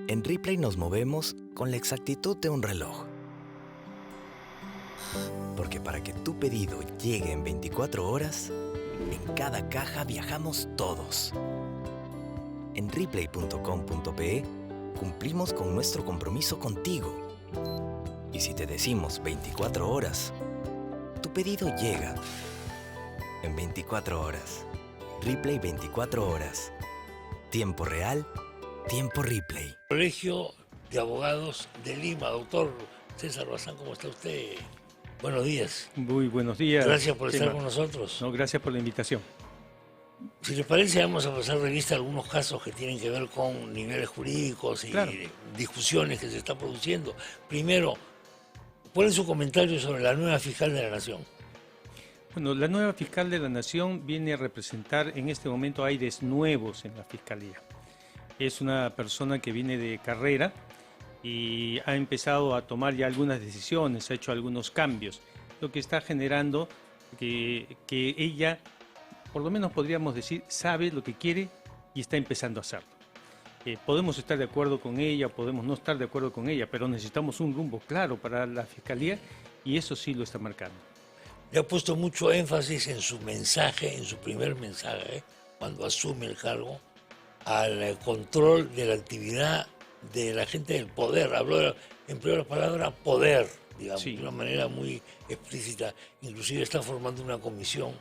En Ripley nos movemos con la exactitud de un reloj. Porque para que tu pedido llegue en 24 horas, en cada caja viajamos todos. En Ripley.com.pe cumplimos con nuestro compromiso contigo. Y si te decimos 24 horas, tu pedido llega en 24 horas. Ripley 24 horas. Tiempo real, tiempo Ripley. Colegio de Abogados de Lima. Doctor César Bazán, ¿cómo está usted? Buenos días. Muy buenos días. Gracias por estar con nosotros. No, gracias por la invitación. Si les parece, vamos a pasar revista a algunos casos que tienen que ver con niveles jurídicos y claro, discusiones que se están produciendo. Primero, ¿cuál es su comentario sobre la nueva fiscal de la Nación? Bueno, la nueva fiscal de la Nación viene a representar en este momento aires nuevos en la Fiscalía. Es una persona que viene de carrera y ha empezado a tomar ya algunas decisiones, ha hecho algunos cambios, lo que está generando que ella, por lo menos podríamos decir, sabe lo que quiere y está empezando a hacerlo. Podemos estar de acuerdo con ella, podemos no estar de acuerdo con ella, pero necesitamos un rumbo claro para la Fiscalía y eso sí lo está marcando. Le ha puesto mucho énfasis en su mensaje, en su primer mensaje, cuando asume el cargo, al control de la actividad de la gente del poder. Habló, empleó la palabra poder, digamos, sí, de una manera muy explícita. Inclusive está formando una comisión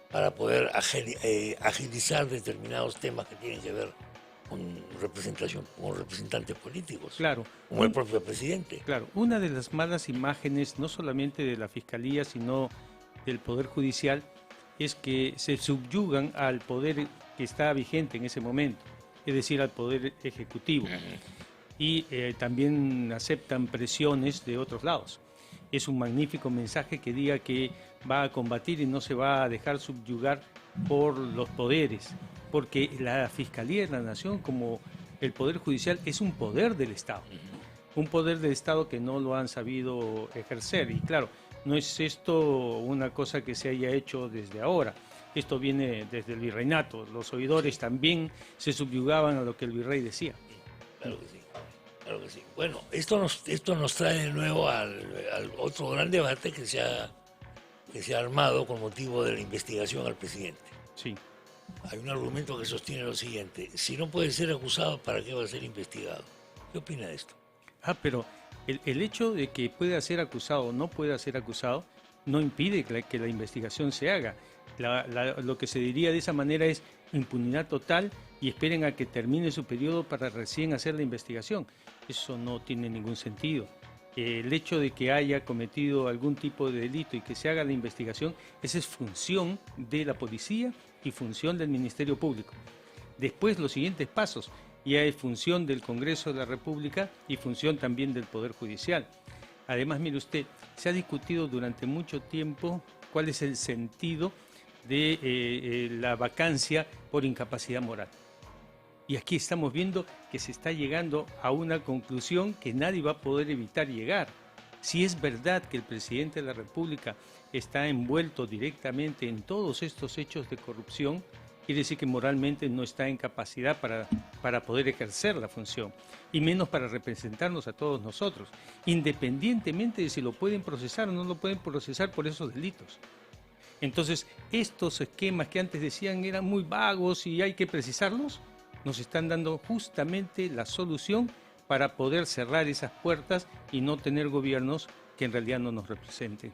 para poder agilizar determinados temas que tienen que ver con representación, con representantes políticos, claro, como el propio presidente. Claro, una de las malas imágenes, no solamente de la Fiscalía, sino del Poder Judicial, es que se subyugan al poder que está vigente en ese momento, es decir, al Poder Ejecutivo, y también aceptan presiones de otros lados. Es un magnífico mensaje que diga que va a combatir y no se va a dejar subyugar por los poderes, porque la Fiscalía de la Nación, como el Poder Judicial, es un poder del Estado. Un poder del Estado que no lo han sabido ejercer. Y claro, no es esto una cosa que se haya hecho desde ahora. Esto viene desde el virreinato. Los oidores también se subyugaban a lo que el virrey decía. Claro que sí, claro que sí. Bueno, esto nos trae de nuevo al otro gran debate que se ha armado con motivo de la investigación al presidente. Sí. Hay un argumento que sostiene lo siguiente: si no puede ser acusado, ¿para qué va a ser investigado? ¿Qué opina de esto? Pero el hecho de que pueda ser acusado o no pueda ser acusado no impide que la investigación se haga. Lo que se diría de esa manera es impunidad total y esperen a que termine su periodo para recién hacer la investigación. Eso no tiene ningún sentido. El hecho de que haya cometido algún tipo de delito y que se haga la investigación, esa es función de la policía y función del Ministerio Público. Después, los siguientes pasos ya es función del Congreso de la República y función también del Poder Judicial. Además, mire usted, se ha discutido durante mucho tiempo cuál es el sentido de la vacancia por incapacidad moral. Y aquí estamos viendo que se está llegando a una conclusión que nadie va a poder evitar llegar. Si es verdad que el presidente de la República está envuelto directamente en todos estos hechos de corrupción, quiere decir que moralmente no está en capacidad para poder ejercer la función, y menos para representarnos a todos nosotros, independientemente de si lo pueden procesar o no lo pueden procesar por esos delitos. Entonces, estos esquemas que antes decían eran muy vagos y hay que precisarlos, nos están dando justamente la solución para poder cerrar esas puertas y no tener gobiernos que en realidad no nos representen.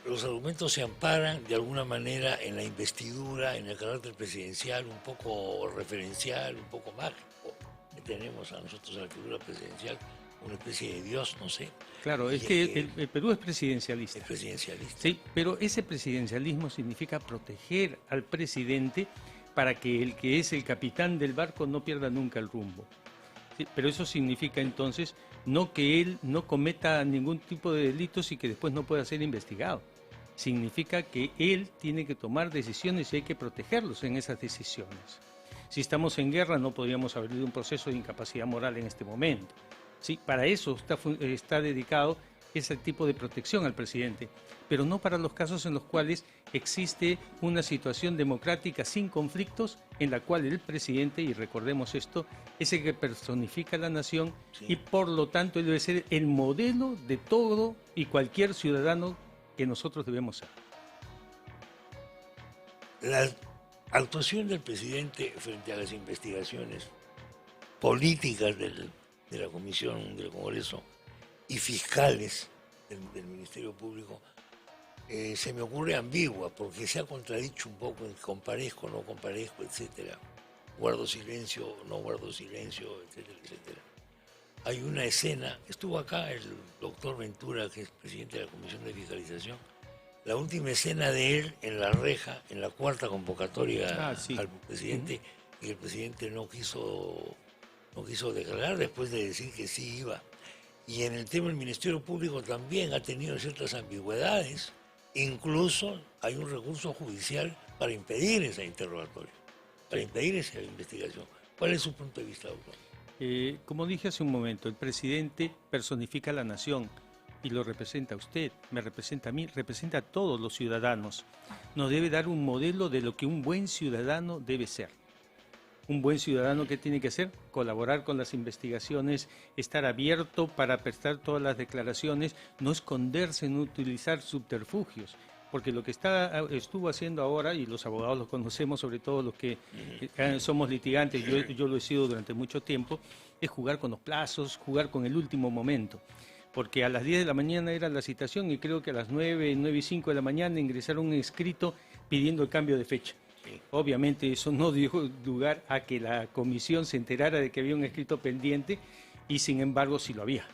Los argumentos se amparan de alguna manera en la investidura, en el carácter presidencial, un poco referencial, un poco mágico, que tenemos a nosotros en la figura presidencial, una especie de Dios, no sé. Claro, es que el Perú es presidencialista. Es presidencialista. Sí, pero ese presidencialismo significa proteger al presidente para que el que es el capitán del barco no pierda nunca el rumbo. Sí, pero eso significa entonces no que él no cometa ningún tipo de delitos y que después no pueda ser investigado. Significa que él tiene que tomar decisiones y hay que protegerlos en esas decisiones. Si estamos en guerra no podríamos abrir un proceso de incapacidad moral en este momento. Sí, para eso está dedicado ese tipo de protección al presidente, pero no para los casos en los cuales existe una situación democrática sin conflictos en la cual el presidente, y recordemos esto, es el que personifica a la nación y por lo tanto él debe ser el modelo de todo y cualquier ciudadano que nosotros debemos ser. La actuación del presidente frente a las investigaciones políticas de la Comisión del Congreso y fiscales del Ministerio Público se me ocurre ambigua, porque se ha contradicho un poco en comparezco, no comparezco, etcétera. Guardo silencio, no guardo silencio, etcétera, etcétera. Hay una escena, estuvo acá el doctor Ventura, que es presidente de la Comisión de Fiscalización, la última escena de él en la reja, en la cuarta convocatoria al presidente, y el presidente no quiso declarar después de decir que sí iba. Y en el tema del Ministerio Público también ha tenido ciertas ambigüedades. Incluso hay un recurso judicial para impedir ese interrogatorio, para impedir esa investigación. ¿Cuál es su punto de vista, doctor? Como dije hace un momento, el presidente personifica a la nación y lo representa a usted, me representa a mí, representa a todos los ciudadanos. Nos debe dar un modelo de lo que un buen ciudadano debe ser. Un buen ciudadano, ¿qué tiene que hacer? Colaborar con las investigaciones, estar abierto para prestar todas las declaraciones, no esconderse, no utilizar subterfugios, porque lo que estuvo haciendo ahora, y los abogados lo conocemos, sobre todo los que somos litigantes, yo lo he sido durante mucho tiempo, es jugar con los plazos, jugar con el último momento. Porque a las 10 de la mañana era la citación y creo que a las 9:05 de la mañana ingresaron un escrito pidiendo el cambio de fecha. Obviamente eso no dio lugar a que la comisión se enterara de que había un escrito pendiente y sin embargo sí lo había.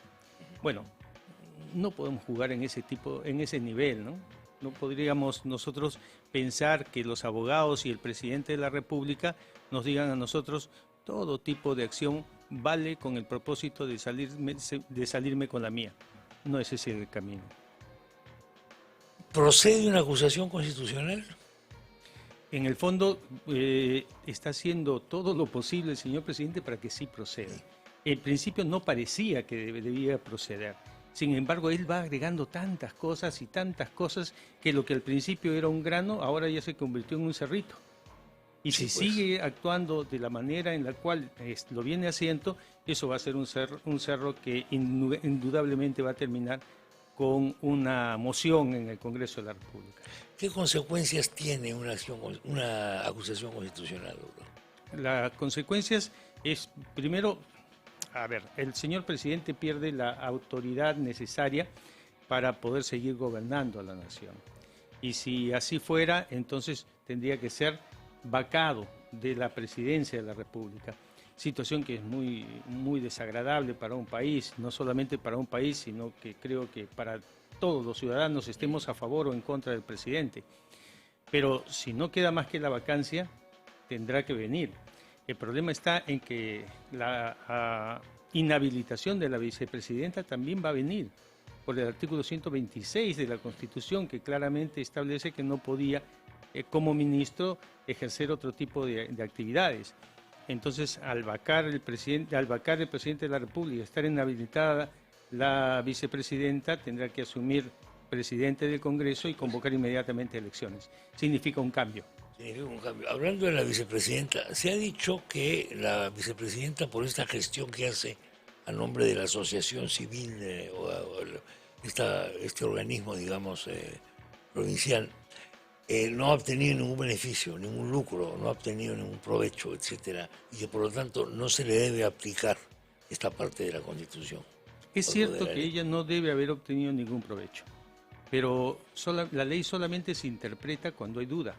Bueno, no podemos jugar en ese nivel, ¿no? No podríamos nosotros pensar que los abogados y el presidente de la República nos digan a nosotros todo tipo de acción vale con el propósito de salirme con la mía. No es ese el camino. ¿Procede una acusación constitucional? En el fondo, está haciendo todo lo posible el señor presidente para que sí proceda. En principio no parecía que debía proceder. Sin embargo, él va agregando tantas cosas que lo que al principio era un grano, ahora ya se convirtió en un cerrito. Y si sigue actuando de la manera en la cual lo viene haciendo, eso va a ser un cerro que indudablemente va a terminar con una moción en el Congreso de la República. ¿Qué consecuencias tiene una acusación constitucional, doctor? Las consecuencias es, primero, el señor presidente pierde la autoridad necesaria para poder seguir gobernando a la nación. Y si así fuera, entonces tendría que ser vacado de la presidencia de la República. Situación que es muy, muy desagradable para un país, no solamente para un país, sino que creo que para todos los ciudadanos, estemos a favor o en contra del presidente. Pero si no queda más que la vacancia, tendrá que venir. El problema está en que la inhabilitación de la vicepresidenta también va a venir por el artículo 126 de la Constitución, que claramente establece que no podía, como ministro, ejercer otro tipo de actividades. Entonces, al vacar el presidente de la República, estar inhabilitada la vicepresidenta, tendrá que asumir presidente del Congreso y convocar inmediatamente elecciones. Significa un cambio. Significa un cambio. Hablando de la vicepresidenta, se ha dicho que la vicepresidenta, por esta gestión que hace a nombre de la asociación civil este organismo, digamos, provincial, no ha obtenido ningún beneficio, ningún lucro, no ha obtenido ningún provecho, etcétera, y que por lo tanto no se le debe aplicar esta parte de la Constitución. Es cierto que ella no debe haber obtenido ningún provecho, pero la ley solamente se interpreta cuando hay duda.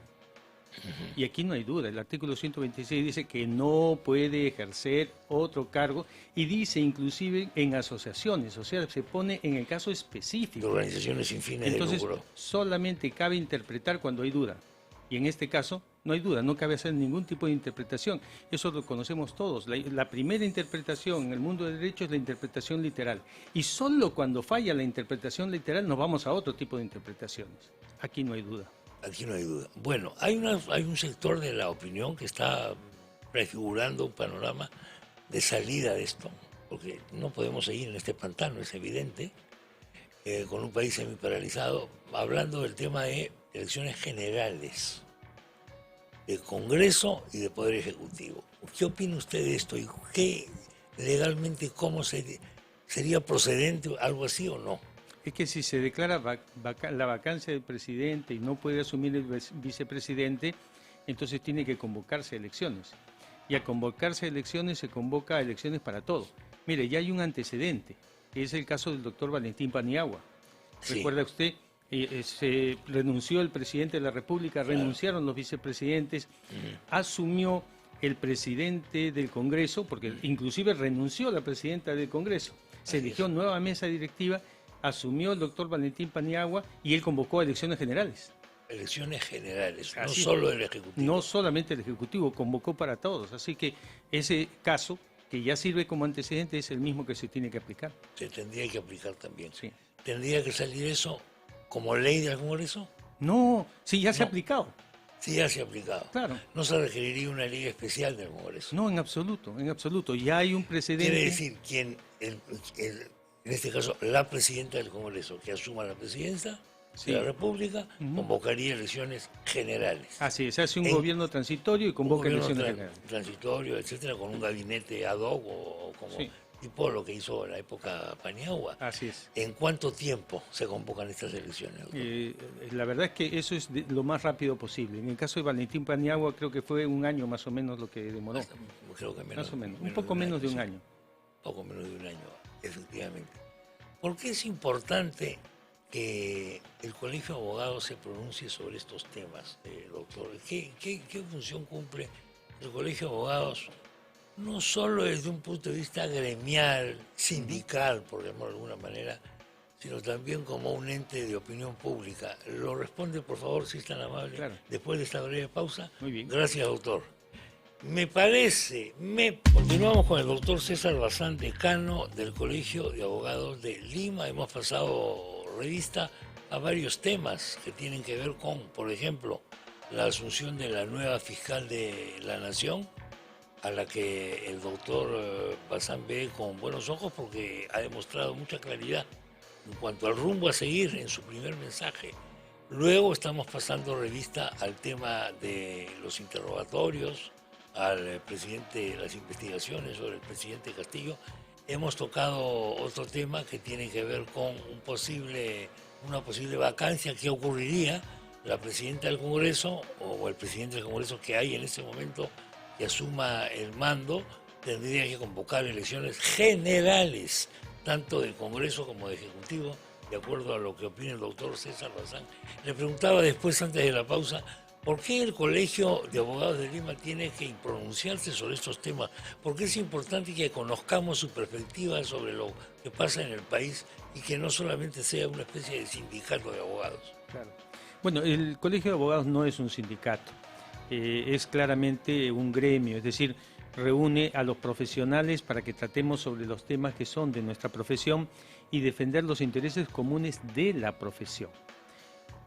Y aquí no hay duda. El artículo 126 dice que no puede ejercer otro cargo y dice inclusive en asociaciones, o sea, se pone en el caso específico. De organizaciones sin fines de lucro. Entonces, solamente cabe interpretar cuando hay duda. Y en este caso no hay duda, no cabe hacer ningún tipo de interpretación. Eso lo conocemos todos. La primera interpretación en el mundo del derecho es la interpretación literal. Y solo cuando falla la interpretación literal nos vamos a otro tipo de interpretaciones. Aquí no hay duda. Aquí no hay duda. Bueno, hay un sector de la opinión que está prefigurando un panorama de salida de esto, porque no podemos seguir en este pantano, es evidente. con un país semiparalizado, hablando del tema de elecciones generales, de Congreso y de Poder Ejecutivo. ¿Qué opina usted de esto? ¿Y qué legalmente, cómo sería procedente algo así o no? Es que si se declara la vacancia del presidente y no puede asumir el vicepresidente, entonces tiene que convocarse a elecciones. Y al convocarse a elecciones se convoca a elecciones para todo. Mire, ya hay un antecedente, que es el caso del doctor Valentín Paniagua. Sí. ¿Recuerda usted? Se renunció el presidente de la República, Claro. renunciaron los vicepresidentes, asumió el presidente del Congreso, porque inclusive renunció la presidenta del Congreso, se eligió nueva mesa directiva, asumió el doctor Valentín Paniagua y él convocó a elecciones generales. Elecciones generales, Así no es. solo el Ejecutivo. No solamente el Ejecutivo, convocó para todos. Así que ese caso, que ya sirve como antecedente, es el mismo que se tiene que aplicar. Se tendría que aplicar también. Sí. ¿Tendría que salir eso como ley del Congreso? No, sí, ya se ha No. aplicado. Sí, ya se ha aplicado. Claro. No se requeriría una ley especial del Congreso. No, en absoluto, en absoluto. Ya hay un precedente. Quiere decir, en este caso, la presidenta del Congreso, que asuma la presidencia Sí. de la República, convocaría elecciones generales. Así es, hace un En- gobierno transitorio y convoca Un gobierno elecciones generales. transitorio, etcétera, con un gabinete ad hoc o como Sí. tipo lo que hizo en la época Paniagua. Así es. ¿En cuánto tiempo se convocan estas elecciones, doctor? La verdad es que eso es lo más rápido posible. En el caso de Valentín Paniagua creo que fue un año más o menos lo que demoró. Creo que menos, Más o menos, un poco menos de un sí. año. Poco menos de un año, efectivamente. ¿Por qué es importante que el Colegio de Abogados se pronuncie sobre estos temas, doctor? ¿Qué función cumple el Colegio de Abogados? No solo desde un punto de vista gremial, sindical, por llamarlo de alguna manera, sino también como un ente de opinión pública. Lo responde, por favor, si es tan amable, Claro. después de esta breve pausa. Muy bien. Gracias, doctor. Continuamos con el doctor César Bazán, decano del Colegio de Abogados de Lima. Hemos pasado revista a varios temas que tienen que ver con, por ejemplo, la asunción de la nueva fiscal de la Nación, a la que el doctor Bazán ve con buenos ojos porque ha demostrado mucha claridad en cuanto al rumbo a seguir en su primer mensaje. Luego estamos pasando revista al tema de los interrogatorios, al presidente, las investigaciones sobre el presidente Castillo. Hemos tocado otro tema que tiene que ver con una posible vacancia que ocurriría. La presidenta del Congreso o el presidente del Congreso que hay en ese momento que asuma el mando tendría que convocar elecciones generales, tanto del Congreso como del Ejecutivo, de acuerdo a lo que opina el doctor César Bazán. Le preguntaba después, antes de la pausa, ¿por qué el Colegio de Abogados de Lima tiene que pronunciarse sobre estos temas? ¿Por qué es importante que conozcamos su perspectiva sobre lo que pasa en el país y que no solamente sea una especie de sindicato de abogados? Claro. Bueno, el Colegio de Abogados no es un sindicato, es claramente un gremio, es decir, reúne a los profesionales para que tratemos sobre los temas que son de nuestra profesión y defender los intereses comunes de la profesión.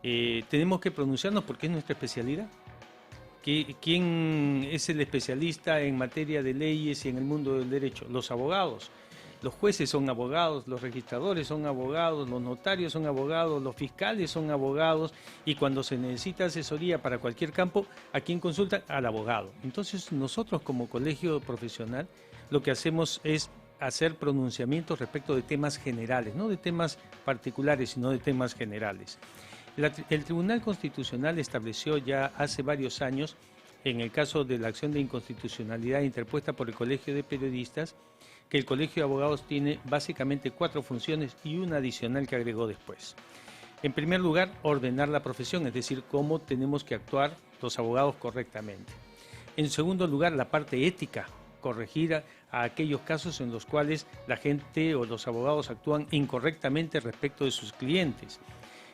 Tenemos que pronunciarnos porque es nuestra especialidad. ¿Quién es el especialista en materia de leyes y en el mundo del derecho? Los abogados. Los jueces son abogados, los registradores son abogados, los notarios son abogados, los fiscales son abogados y cuando se necesita asesoría para cualquier campo, ¿a quién consultan? Al abogado. Entonces nosotros como colegio profesional lo que hacemos es hacer pronunciamientos respecto de temas generales, no de temas particulares, sino de temas generales. El Tribunal Constitucional estableció ya hace varios años, en el caso de la acción de inconstitucionalidad interpuesta por el Colegio de Periodistas, que el Colegio de Abogados tiene básicamente 4 funciones y una adicional que agregó después. En primer lugar, ordenar la profesión, es decir, cómo tenemos que actuar los abogados correctamente. En segundo lugar, la parte ética, corregir a aquellos casos en los cuales la gente o los abogados actúan incorrectamente respecto de sus clientes.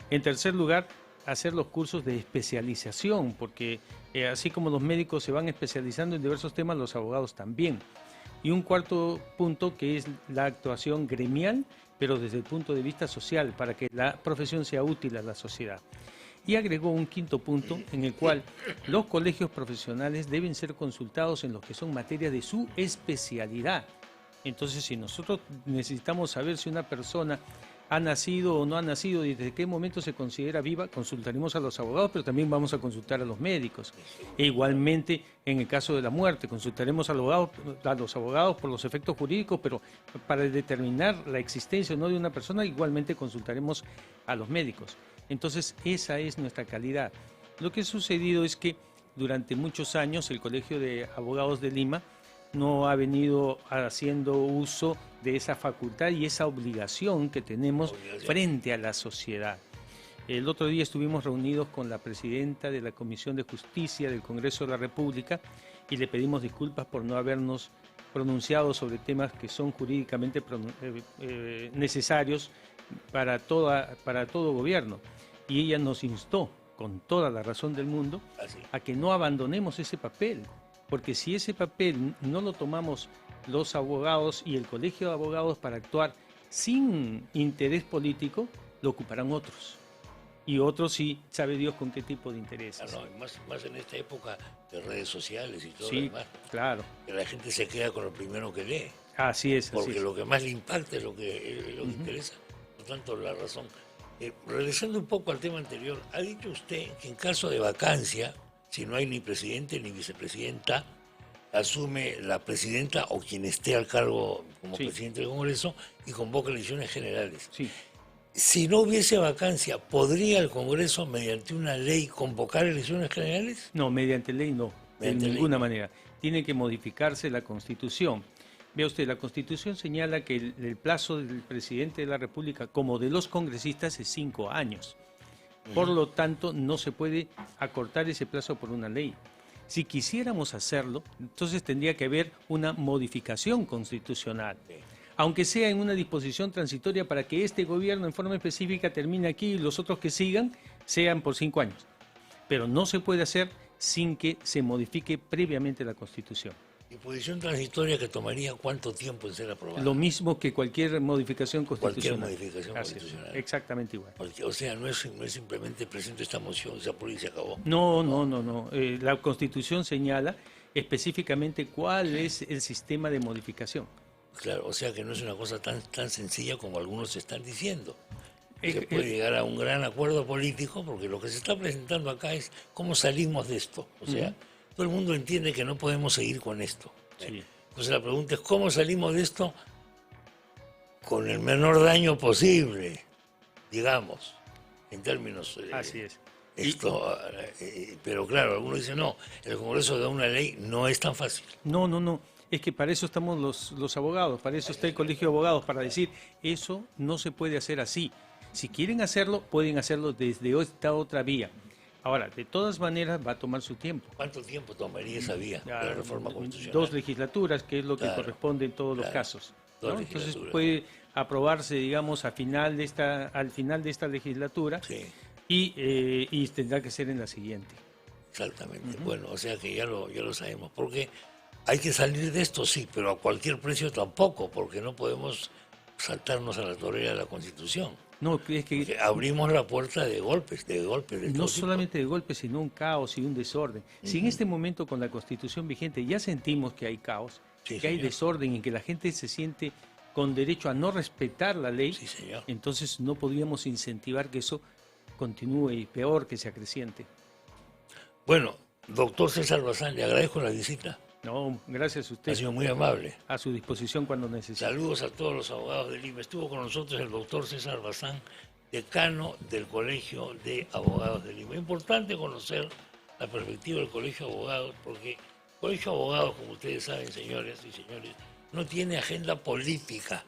En tercer lugar, hacer los cursos de especialización, porque así como los médicos se van especializando en diversos temas, los abogados también. Y un cuarto punto que es la actuación gremial, pero desde el punto de vista social, para que la profesión sea útil a la sociedad. Y agregó un quinto punto en el cual los colegios profesionales deben ser consultados en lo que son materias de su especialidad. Entonces, si nosotros necesitamos saber si una persona ha nacido o no ha nacido, desde qué momento se considera viva, consultaremos a los abogados, pero también vamos a consultar a los médicos. E igualmente, en el caso de la muerte, consultaremos a los abogados por los efectos jurídicos, pero para determinar la existencia o no de una persona, igualmente consultaremos a los médicos. Entonces, esa es nuestra calidad. Lo que ha sucedido es que durante muchos años el Colegio de Abogados de Lima no ha venido haciendo uso de esa facultad y esa obligación que tenemos frente a la sociedad. El otro día estuvimos reunidos con la presidenta de la Comisión de Justicia del Congreso de la República y le pedimos disculpas por no habernos pronunciado sobre temas que son jurídicamente necesarios para todo gobierno. Y ella nos instó, con toda la razón del mundo, a que no abandonemos ese papel. Porque si ese papel no lo tomamos los abogados y el Colegio de Abogados para actuar sin interés político, lo ocuparán otros. Y otros sí, sabe Dios con qué tipo de intereses. Más en esta época de redes sociales y todo sí, lo demás. Claro. Que la gente se queda con lo primero que lee. Así es. Porque lo que más le impacta es lo que interesa. Por tanto, la razón. Regresando un poco al tema anterior, ha dicho usted que en caso de vacancia, si no hay ni presidente ni vicepresidenta, asume la presidenta o quien esté al cargo como presidente del Congreso y convoca elecciones generales. Sí. Si no hubiese vacancia, ¿podría el Congreso, mediante una ley, convocar elecciones generales? No, mediante ley no, de ninguna manera. Tiene que modificarse la Constitución. Vea usted, la Constitución señala que el plazo del presidente de la República, como de los congresistas, es 5 años. Por lo tanto, no se puede acortar ese plazo por una ley. Si quisiéramos hacerlo, entonces tendría que haber una modificación constitucional, aunque sea en una disposición transitoria para que este gobierno en forma específica termine aquí y los otros que sigan sean por 5 años. Pero no se puede hacer sin que se modifique previamente la Constitución. ¿Disposición transitoria que tomaría cuánto tiempo en ser aprobada? Lo mismo que cualquier modificación constitucional. Cualquier modificación constitucional. Exactamente igual. O sea, no es simplemente presento esta moción, se aprueba y se acabó. No. La Constitución señala específicamente cuál es el sistema de modificación. Claro, o sea que no es una cosa tan sencilla como algunos están diciendo. Se puede llegar a un gran acuerdo político, porque lo que se está presentando acá es cómo salimos de esto. O sea, todo el mundo entiende que no podemos seguir con esto. Sí. Entonces la pregunta es cómo salimos de esto con el menor daño posible, digamos, en términos... Así es. Esto, pero claro, algunos dicen, no, el Congreso da una ley, no es tan fácil. No. Es que para eso estamos los abogados, para eso está el Colegio de Abogados, para decir, eso no se puede hacer así. Si quieren hacerlo, pueden hacerlo desde esta otra vía. Ahora, de todas maneras, va a tomar su tiempo. ¿Cuánto tiempo tomaría esa vía de la reforma constitucional? 2 legislaturas, que es lo que corresponde en todos los casos, ¿no? Entonces puede aprobarse, digamos, al final de esta legislatura y tendrá que ser en la siguiente. Exactamente. Bueno, o sea que ya lo sabemos. Porque hay que salir de esto, sí, pero a cualquier precio tampoco, porque no podemos saltarnos a la torera de la Constitución. No, es que porque abrimos la puerta de golpes. No solamente de golpes, sino un caos y un desorden. Si en este momento con la Constitución vigente ya sentimos que hay caos, que hay desorden y que la gente se siente con derecho a no respetar la ley, entonces no podríamos incentivar que eso continúe y peor que se acreciente. Bueno, doctor César Bazán, le agradezco la visita. No, gracias a usted. Ha sido muy amable. A su disposición cuando necesite. Saludos a todos los abogados de Lima. Estuvo con nosotros el doctor César Bazán, decano del Colegio de Abogados de Lima. Importante conocer la perspectiva del Colegio de Abogados, porque el Colegio de Abogados, como ustedes saben, señores y señores, no tiene agenda política.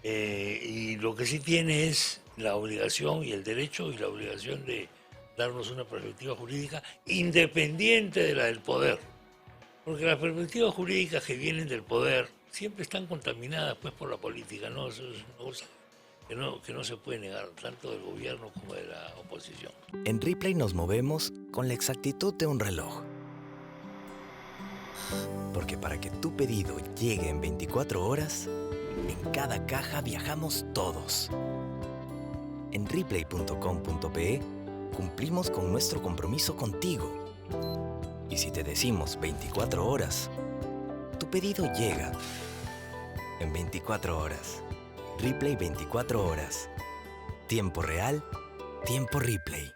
Y lo que sí tiene es la obligación y el derecho y la obligación de darnos una perspectiva jurídica independiente de la del poder. Porque las perspectivas jurídicas que vienen del poder siempre están contaminadas pues por la política, ¿no? Eso es una cosa que no se puede negar, tanto del gobierno como de la oposición. En Ripley nos movemos con la exactitud de un reloj. Porque para que tu pedido llegue en 24 horas, en cada caja viajamos todos. En Ripley.com.pe cumplimos con nuestro compromiso contigo. Y si te decimos 24 horas, tu pedido llega en 24 horas. Ripley 24 horas. Tiempo real, tiempo Ripley.